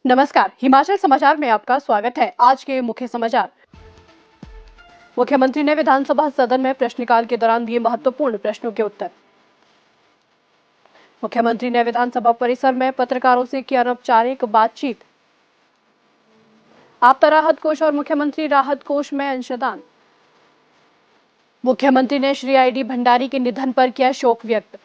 नमस्कार, हिमाचल समाचार में आपका स्वागत है। आज के मुख्य समाचार। मुख्यमंत्री ने विधानसभा सदन में प्रश्नकाल के दौरान दिए महत्वपूर्ण प्रश्नों के उत्तर। मुख्यमंत्री ने विधानसभा परिसर में पत्रकारों से की अनौपचारिक बातचीत। आपदा राहत कोष और मुख्यमंत्री राहत कोष में अंशदान। मुख्यमंत्री ने श्री आई डी भंडारी के निधन पर किया शोक व्यक्त।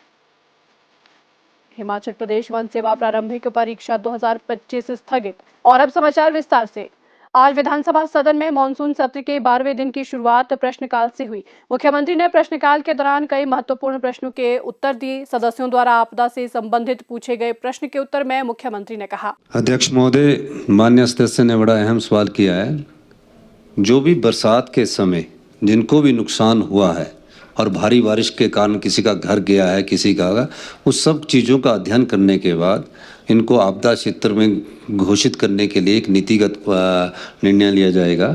हिमाचल प्रदेश वन सेवा प्रारंभिक परीक्षा 2025 स्थगित। और अब समाचार विस्तार से। आज विधानसभा सदन में मानसून सत्र के 12वें दिन की शुरुआत प्रश्नकाल से हुई। मुख्यमंत्री ने प्रश्नकाल के दौरान कई महत्वपूर्ण प्रश्नों के उत्तर दिए। सदस्यों द्वारा आपदा से संबंधित पूछे गए प्रश्न के उत्तर में मुख्यमंत्री ने कहा, अध्यक्ष महोदय, माननीय सदस्य ने बड़ा अहम सवाल किया है। जो भी बरसात के समय जिनको भी नुकसान हुआ है और भारी बारिश के कारण किसी का घर गया है, किसी का, उस सब चीज़ों का अध्ययन करने के बाद इनको आपदा क्षेत्र में घोषित करने के लिए एक नीतिगत निर्णय लिया जाएगा।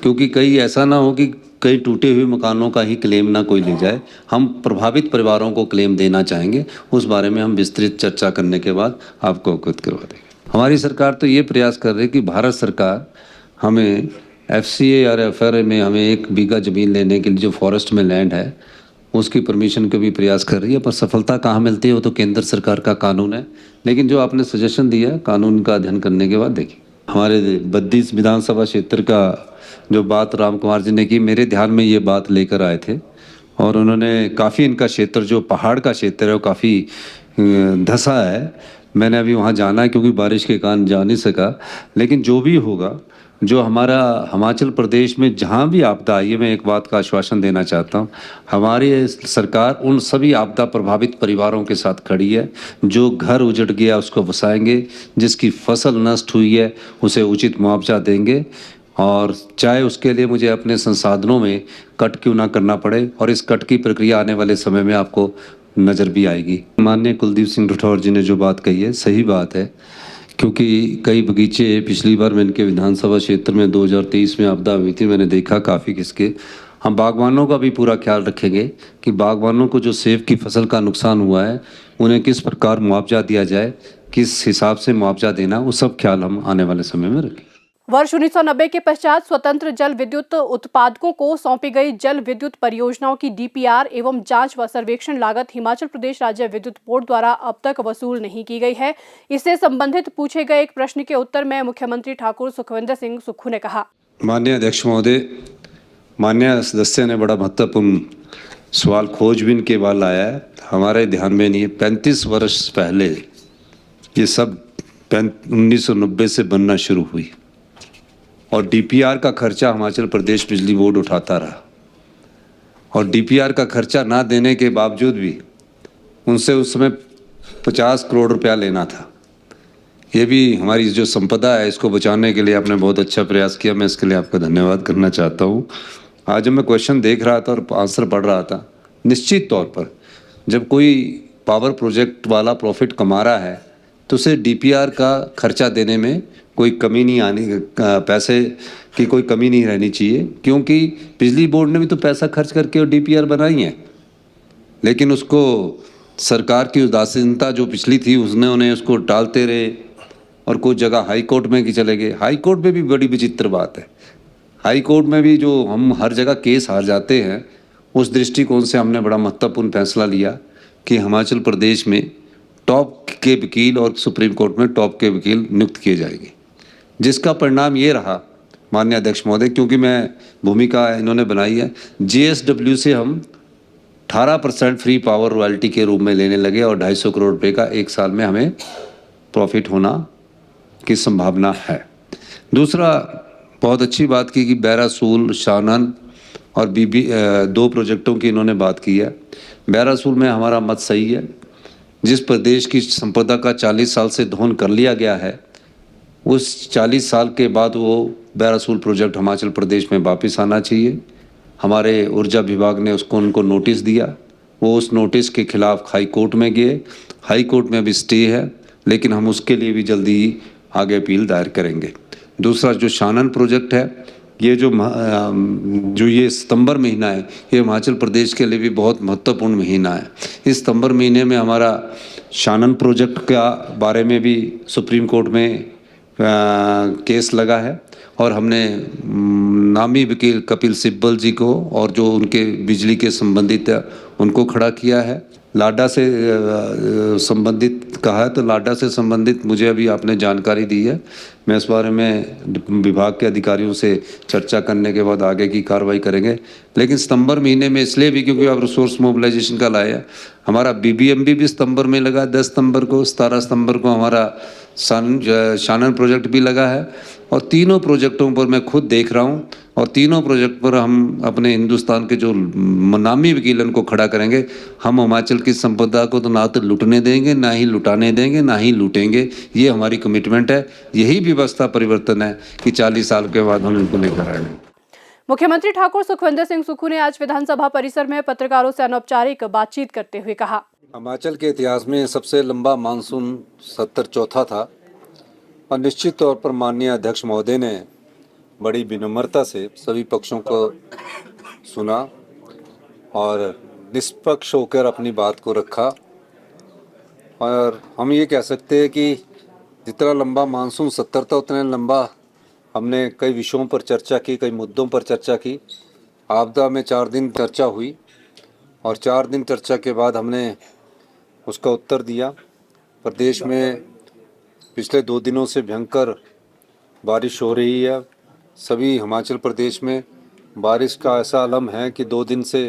क्योंकि कहीं ऐसा ना हो कि कई टूटे हुए मकानों का ही क्लेम ना कोई ले जाए। हम प्रभावित परिवारों को क्लेम देना चाहेंगे। उस बारे में हम विस्तृत चर्चा करने के बाद आपको अवगत करवा देंगे। हमारी सरकार तो ये प्रयास कर रही है कि भारत सरकार हमें FCA और FRA में हमें 1 बीघा ज़मीन लेने के लिए जो फॉरेस्ट में लैंड है उसकी परमिशन का भी प्रयास कर रही है। पर सफलता कहाँ मिलती है वो तो केंद्र सरकार का कानून है। लेकिन जो आपने सजेशन दिया है, कानून का अध्ययन करने के बाद देखिए। हमारे 32 विधानसभा क्षेत्र का जो बात राम कुमार जी ने की, मेरे ध्यान में ये बात लेकर आए थे और उन्होंने काफ़ी इनका क्षेत्र जो पहाड़ का क्षेत्र है वो काफ़ी धंसा है। मैंने अभी वहाँ जाना है क्योंकि बारिश के कारण जा नहीं सका। लेकिन जो भी होगा, जो हमारा हिमाचल प्रदेश में जहाँ भी आपदा आई है, मैं एक बात का आश्वासन देना चाहता हूँ, हमारी सरकार उन सभी आपदा प्रभावित परिवारों के साथ खड़ी है। जो घर उजड़ गया उसको बसाएंगे, जिसकी फसल नष्ट हुई है उसे उचित मुआवजा देंगे और चाहे उसके लिए मुझे अपने संसाधनों में कट क्यों ना करना पड़े। और इस कट की प्रक्रिया आने वाले समय में आपको नज़र भी आएगी। माननीय कुलदीप सिंह राठौर जी ने जो बात कही है सही बात है, क्योंकि कई बगीचे पिछली बार मैं इनके विधानसभा क्षेत्र में 2023 में आपदा हुई थी, मैंने देखा काफ़ी किसके। हम बागवानों का भी पूरा ख्याल रखेंगे कि बागवानों को जो सेब की फसल का नुकसान हुआ है उन्हें किस प्रकार मुआवजा दिया जाए, किस हिसाब से मुआवजा देना, वो सब ख्याल हम आने वाले समय में रखें। वर्ष 1990 के पश्चात स्वतंत्र जल विद्युत उत्पादकों को सौंपी गई जल विद्युत परियोजनाओं की DPR एवं जांच व सर्वेक्षण लागत हिमाचल प्रदेश राज्य विद्युत बोर्ड द्वारा अब तक वसूल नहीं की गई है। इससे संबंधित पूछे गए एक प्रश्न के उत्तर में मुख्यमंत्री ठाकुर सुखविंदर सिंह सुक्खू ने कहा, माननीय अध्यक्ष महोदय, माननीय सदस्य ने बड़ा महत्वपूर्ण सवाल खोजबीन के बाद लाया है। हमारे ध्यान में नहीं है। 35 वर्ष पहले ये सब 1990 से बनना शुरू हुई और DPR का खर्चा हिमाचल प्रदेश बिजली बोर्ड उठाता रहा और DPR का खर्चा ना देने के बावजूद भी उनसे उस समय 50 करोड़ रुपया लेना था। ये भी हमारी जो संपदा है इसको बचाने के लिए आपने बहुत अच्छा प्रयास किया, मैं इसके लिए आपका धन्यवाद करना चाहता हूँ। आज जब मैं क्वेश्चन देख रहा था और आंसर पढ़ रहा था, निश्चित तौर पर जब कोई पावर प्रोजेक्ट वाला प्रॉफिट कमा रहा है तो उसे DPR का खर्चा देने में कोई कमी नहीं आनी, पैसे की कोई कमी नहीं रहनी चाहिए। क्योंकि बिजली बोर्ड ने भी तो पैसा खर्च करके और DPR बनाई है, लेकिन उसको सरकार की उदासीनता जो पिछली थी उसने उन्हें उसको टालते रहे और कुछ जगह हाई कोर्ट में कि चले गए। हाई कोर्ट में भी बड़ी विचित्र बात है। हाई कोर्ट में भी जो हम हर जगह केस हार जाते हैं, उस दृष्टिकोण से हमने बड़ा महत्वपूर्ण फैसला लिया कि हिमाचल प्रदेश में टॉप के वकील और सुप्रीम कोर्ट में टॉप के वकील नियुक्त किए जाएंगे, जिसका परिणाम ये रहा माननीय अध्यक्ष महोदय, क्योंकि मैं भूमिका इन्होंने बनाई है, GSW से हम 18% फ्री पावर रॉयल्टी के रूप में लेने लगे और 250 करोड़ रुपए का एक साल में हमें प्रॉफिट होना की संभावना है। दूसरा, बहुत अच्छी बात की कि बैरासूल, शानन और BB 2 प्रोजेक्टों की इन्होंने बात की है। बैरासूल में हमारा मत सही है। जिस प्रदेश की संपदा का 40 साल से दोहन कर लिया गया है, उस 40 साल के बाद वो बैरासूल प्रोजेक्ट हिमाचल प्रदेश में वापस आना चाहिए। हमारे ऊर्जा विभाग ने उनको नोटिस दिया, वो उस नोटिस के खिलाफ हाई कोर्ट में गए। हाई कोर्ट में अभी स्टे है, लेकिन हम उसके लिए भी जल्दी ही आगे अपील दायर करेंगे। दूसरा, जो शानन प्रोजेक्ट है, ये जो ये सितंबर महीना है, ये हिमाचल प्रदेश के लिए भी बहुत महत्वपूर्ण महीना है। इस सितंबर महीने में हमारा शानन प्रोजेक्ट का बारे में भी सुप्रीम कोर्ट में केस लगा है और हमने नामी वकील कपिल सिब्बल जी को और जो उनके बिजली के संबंधित है उनको खड़ा किया है। लाडा से संबंधित कहा है तो लाडा से संबंधित मुझे अभी आपने जानकारी दी है, मैं इस बारे में विभाग के अधिकारियों से चर्चा करने के बाद आगे की कार्रवाई करेंगे। लेकिन सितंबर महीने में इसलिए भी क्योंकि अब रिसोर्स मोबिलाइजेशन का लाया हमारा बीबीएमबी भी सितंबर में लगा 10 सितंबर को, 17 सितंबर को हमारा शानन प्रोजेक्ट भी लगा है और तीनों प्रोजेक्टों पर मैं खुद देख रहा हूँ और तीनों प्रोजेक्ट पर हम अपने हिंदुस्तान के जो नामी वकीलन को खड़ा करेंगे। हम हिमाचल की संपदा को तो ना तो लूटने देंगे, ना ही लुटाने देंगे, ना ही लूटेंगे। ये हमारी कमिटमेंट है। यही व्यवस्था परिवर्तन है कि 40 साल के बाद हम इनको लेकर आएंगे। मुख्यमंत्री ठाकुर सुखविंदर सिंह सुक्खू ने आज विधानसभा परिसर में पत्रकारों से अनौपचारिक बातचीत करते हुए कहा, हिमाचल के इतिहास में सबसे लंबा मानसून 70 चौथा था और निश्चित तौर पर माननीय अध्यक्ष महोदय ने बड़ी विनम्रता से सभी पक्षों को सुना और निष्पक्ष होकर अपनी बात को रखा। और हम ये कह सकते हैं कि जितना लंबा मानसून 70 था उतना लंबा हमने कई विषयों पर चर्चा की, कई मुद्दों पर चर्चा की। आपदा में 4 दिन चर्चा हुई और 4 दिन चर्चा के बाद हमने उसका उत्तर दिया। प्रदेश में पिछले 2 दिनों से भयंकर बारिश हो रही है। सभी हिमाचल प्रदेश में बारिश का ऐसा आलम है कि 2 दिन से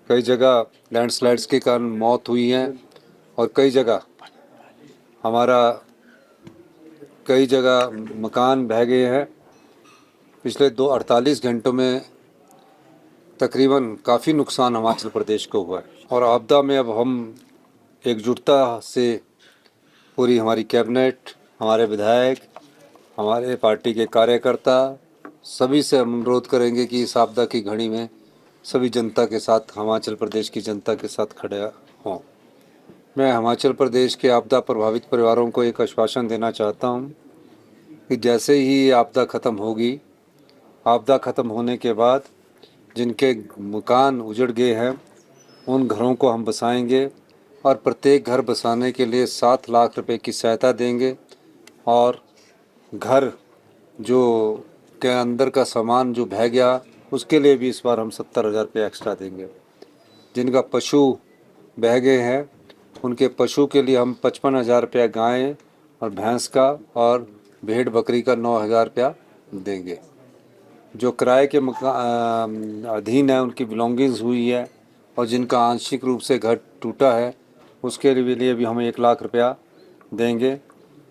कई जगह लैंडस्लाइड्स के कारण मौत हुई है और कई जगह मकान बह गए हैं। पिछले 48 घंटों में तकरीबन काफ़ी नुकसान हिमाचल प्रदेश को हुआ है और आपदा में अब हम एकजुटता से पूरी हमारी कैबिनेट, हमारे विधायक, हमारे पार्टी के कार्यकर्ता सभी से हम अनुरोध करेंगे कि इस आपदा की घड़ी में सभी जनता के साथ, हिमाचल प्रदेश की जनता के साथ खड़े हों। मैं हिमाचल प्रदेश के आपदा प्रभावित परिवारों को एक आश्वासन देना चाहता हूं कि जैसे ही आपदा ख़त्म होगी, आपदा ख़त्म होने के बाद जिनके मकान उजड़ गए हैं उन घरों को हम बसाएंगे और प्रत्येक घर बसाने के लिए 7 लाख रुपए की सहायता देंगे और घर जो के अंदर का सामान जो बह गया उसके लिए भी इस बार हम 70,000 रुपये एक्स्ट्रा देंगे। जिनका पशु बह गए हैं उनके पशु के लिए हम 55,000 रुपया गाय और भैंस का और भेड़ बकरी का 9,000 रुपया देंगे। जो किराए के अधीन है उनकी बिलोंगिंग्स हुई है और जिनका आंशिक रूप से घर टूटा है उसके लिए भी हम 1 लाख रुपया देंगे।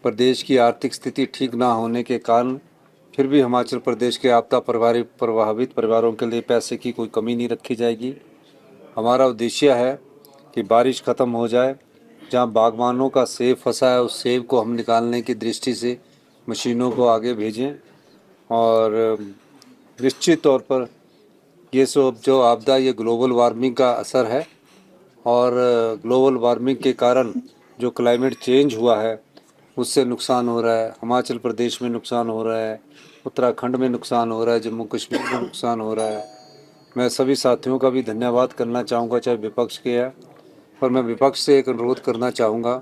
प्रदेश की आर्थिक स्थिति ठीक ना होने के कारण फिर भी हिमाचल प्रदेश के आपदा प्रभावित परिवारों के लिए पैसे की कोई कमी नहीं रखी जाएगी। हमारा उद्देश्य है कि बारिश ख़त्म हो जाए, जहां बागवानों का सेब फंसा है उस सेब को हम निकालने की दृष्टि से मशीनों को आगे भेजें और निश्चित तौर पर ये सब जो आपदा ये ग्लोबल वार्मिंग का असर है और ग्लोबल वार्मिंग के कारण जो क्लाइमेट चेंज हुआ है उससे नुकसान हो रहा है। हिमाचल प्रदेश में नुकसान हो रहा है, उत्तराखंड में नुकसान हो रहा है, जम्मू कश्मीर में नुकसान हो रहा है। मैं सभी साथियों का भी धन्यवाद करना चाहूँगा, चाहे विपक्ष के है, पर मैं विपक्ष से एक अनुरोध करना चाहूँगा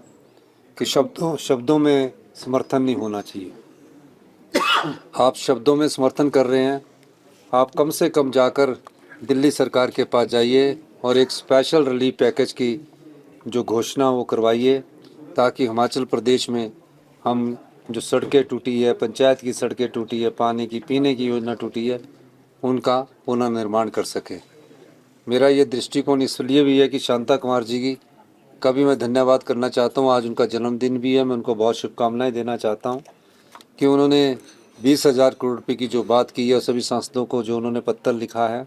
कि शब्दों में समर्थन नहीं होना चाहिए। आप शब्दों में समर्थन कर रहे हैं, आप कम से कम जाकर दिल्ली सरकार के पास जाइए और एक स्पेशल रिलीफ पैकेज की जो घोषणा वो करवाइए ताकि हिमाचल प्रदेश में हम जो सड़कें टूटी है, पंचायत की सड़कें टूटी है, पानी की पीने की योजना टूटी है, उनका पुनर्निर्माण कर सके। मेरा ये दृष्टिकोण इसलिए भी है कि शांता कुमार जी का भी मैं धन्यवाद करना चाहता हूँ। आज उनका जन्मदिन भी है, मैं उनको बहुत शुभकामनाएं देना चाहता हूँ कि उन्होंने 20,000 करोड़ रुपये की जो बात की है सभी सांसदों को जो उन्होंने पत्र लिखा है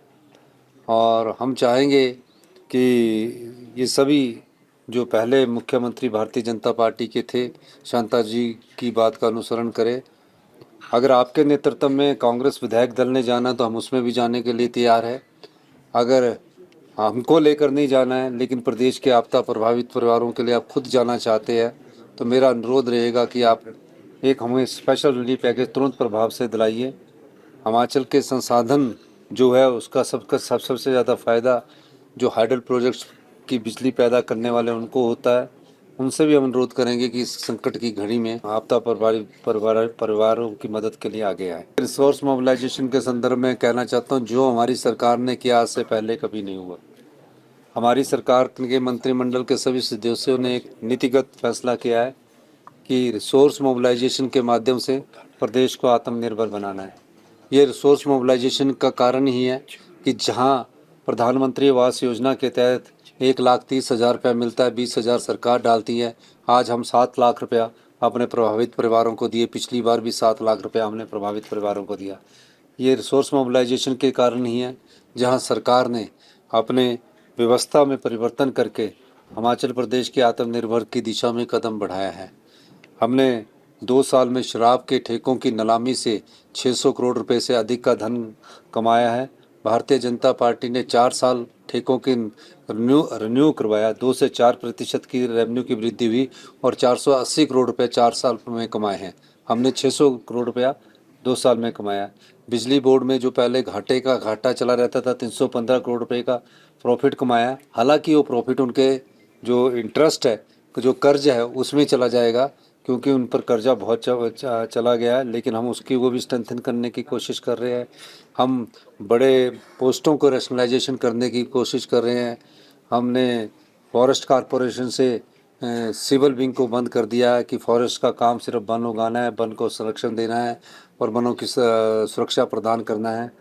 और हम चाहेंगे कि ये सभी जो पहले मुख्यमंत्री भारतीय जनता पार्टी के थे शांता जी की बात का अनुसरण करें। अगर आपके नेतृत्व में कांग्रेस विधायक दल ने जाना तो हम उसमें भी जाने के लिए तैयार है। अगर हमको लेकर नहीं जाना है लेकिन प्रदेश के आपदा प्रभावित परिवारों के लिए आप खुद जाना चाहते हैं तो मेरा अनुरोध रहेगा कि आप एक हमें स्पेशल रिलीफ पैकेज तुरंत प्रभाव से दिलाइए। हिमाचल के संसाधन जो है उसका सबसे ज़्यादा फ़ायदा जो हाइडल प्रोजेक्ट्स की बिजली पैदा करने वाले उनको होता है उनसे भी हम अनुरोध करेंगे कि इस संकट की घड़ी में आपदा परिवारों की मदद के लिए आगे आए। रिसोर्स मोबिलाइजेशन के संदर्भ में कहना चाहता हूँ, जो हमारी सरकार ने किया आज से पहले कभी नहीं हुआ। हमारी सरकार के मंत्रिमंडल के सभी सदस्यों ने एक नीतिगत फैसला किया है कि रिसोर्स मोबिलाइजेशन के माध्यम से प्रदेश को आत्मनिर्भर बनाना है। ये रिसोर्स मोबिलाइजेशन का कारण ही है कि जहां प्रधानमंत्री आवास योजना के तहत 1,30,000 रुपया मिलता है, 20,000 सरकार डालती है। आज हम 7 लाख रुपया अपने प्रभावित परिवारों को दिए, पिछली बार भी 7 लाख रुपया हमने प्रभावित परिवारों को दिया। ये रिसोर्स मोबिलाइजेशन के कारण ही है, जहां सरकार ने अपने व्यवस्था में परिवर्तन करके हिमाचल प्रदेश की आत्मनिर्भर की दिशा में कदम बढ़ाया है। हमने 2 साल में शराब के ठेकों की नीलामी से 600 करोड़ रुपए से अधिक का धन कमाया है। भारतीय जनता पार्टी ने 4 साल ठेकों की रिन्यू करवाया, 2 से 4% की रेवेन्यू की वृद्धि हुई और 480 करोड़ रुपए 4 साल में कमाए हैं। हमने 600 करोड़ रुपया 2 साल में कमाया। बिजली बोर्ड में जो पहले घाटा चला रहता था, 315 करोड़ रुपए का प्रॉफिट कमाया। हालांकि वो प्रॉफिट उनके जो इंटरेस्ट है, जो कर्ज है, उसमें चला जाएगा, क्योंकि उन पर कर्जा बहुत चला गया है। लेकिन हम उसकी वो भी स्ट्रेंथन करने की कोशिश कर रहे हैं। हम बड़े पोस्टों को रैशनलाइजेशन करने की कोशिश कर रहे हैं। हमने फॉरेस्ट कॉरपोरेशन से सिविल विंग को बंद कर दिया है कि फॉरेस्ट का काम सिर्फ वन उगाना है, वन को संरक्षण देना है और वनों की सुरक्षा प्रदान करना है।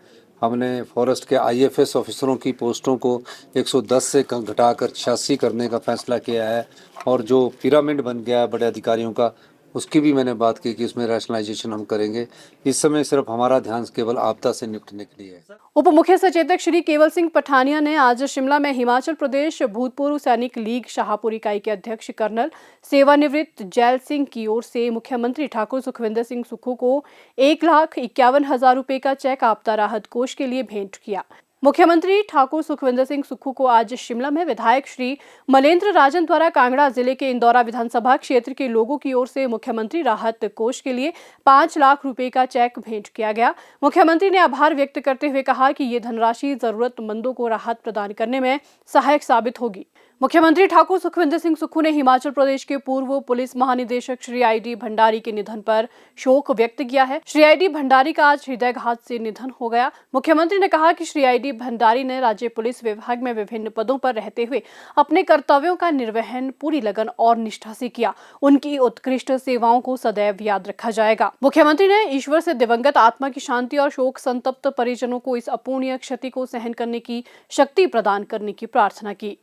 हमने फॉरेस्ट के IFS ऑफिसरों की पोस्टों को 110 से घटाकर 86 करने का फैसला किया है और जो पिरामिड बन गया है बड़े अधिकारियों का, उसकी भी मैंने बात की कि उसमें रैशनलाइजेशन हम करेंगे। इस समय सिर्फ हमारा ध्यान केवल आपदा से निपटने के लिए है। उप मुख्य सचेतक श्री केवल सिंह पठानिया ने आज शिमला में हिमाचल प्रदेश भूतपूर्व सैनिक लीग शाहपुर इकाई के अध्यक्ष कर्नल सेवानिवृत्त जैल सिंह की ओर से मुख्यमंत्री ठाकुर सुखविंदर सिंह सुक्खू को 1,51,000 रुपए का चेक आपदा राहत कोष के लिए भेंट किया। मुख्यमंत्री ठाकुर सुखविंदर सिंह सुक्खू को आज शिमला में विधायक श्री मलेंद्र राजन द्वारा कांगड़ा जिले के इंदौरा विधानसभा क्षेत्र के लोगों की ओर से मुख्यमंत्री राहत कोष के लिए 5 लाख रुपए का चेक भेंट किया गया। मुख्यमंत्री ने आभार व्यक्त करते हुए कहा कि ये धनराशि जरूरतमंदों को राहत प्रदान करने में सहायक साबित होगी। मुख्यमंत्री ठाकुर सुखविंदर सिंह सुक्खू ने हिमाचल प्रदेश के पूर्व पुलिस महानिदेशक श्री ID भंडारी के निधन पर शोक व्यक्त किया है। श्री ID भंडारी का आज हृदयघात से निधन हो गया। मुख्यमंत्री ने कहा कि श्री ID भंडारी ने राज्य पुलिस विभाग में विभिन्न पदों पर रहते हुए अपने कर्तव्यों का निर्वहन पूरी लगन और निष्ठा से किया। उनकी उत्कृष्ट सेवाओं को सदैव याद रखा जाएगा। मुख्यमंत्री ने ईश्वर से दिवंगत आत्मा की शांति और शोक संतप्त परिजनों को इस अपूर्णीय क्षति को सहन करने की शक्ति प्रदान करने की प्रार्थना की।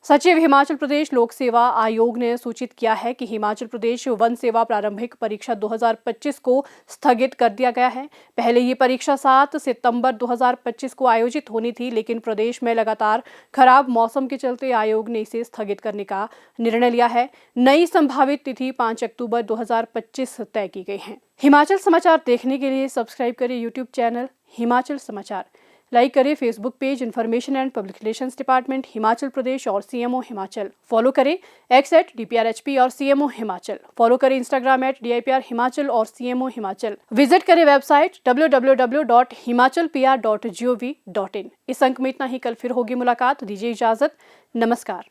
सचिव हिमाचल प्रदेश लोक सेवा आयोग ने सूचित किया है कि हिमाचल प्रदेश वन सेवा प्रारंभिक परीक्षा 2025 को स्थगित कर दिया गया है। पहले ये परीक्षा 7 सितंबर 2025 को आयोजित होनी थी, लेकिन प्रदेश में लगातार खराब मौसम के चलते आयोग ने इसे स्थगित करने का निर्णय लिया है। नई संभावित तिथि 5 अक्टूबर 2025 तय की गई है। हिमाचल समाचार देखने के लिए सब्सक्राइब करें YouTube चैनल हिमाचल समाचार, लाइक करें Facebook page information and public relations department Himachal Pradesh और CMO हिमाचल, फॉलो करें X @DPRHP और CMO हिमाचल, फॉलो करें Instagram @DIPR हिमाचल और CMO हिमाचल, विजिट करें वेबसाइट www.himachalpr.gov.in। इस अंक में इतना ही। कल फिर होगी मुलाकात, दीजिए इजाजत, नमस्कार।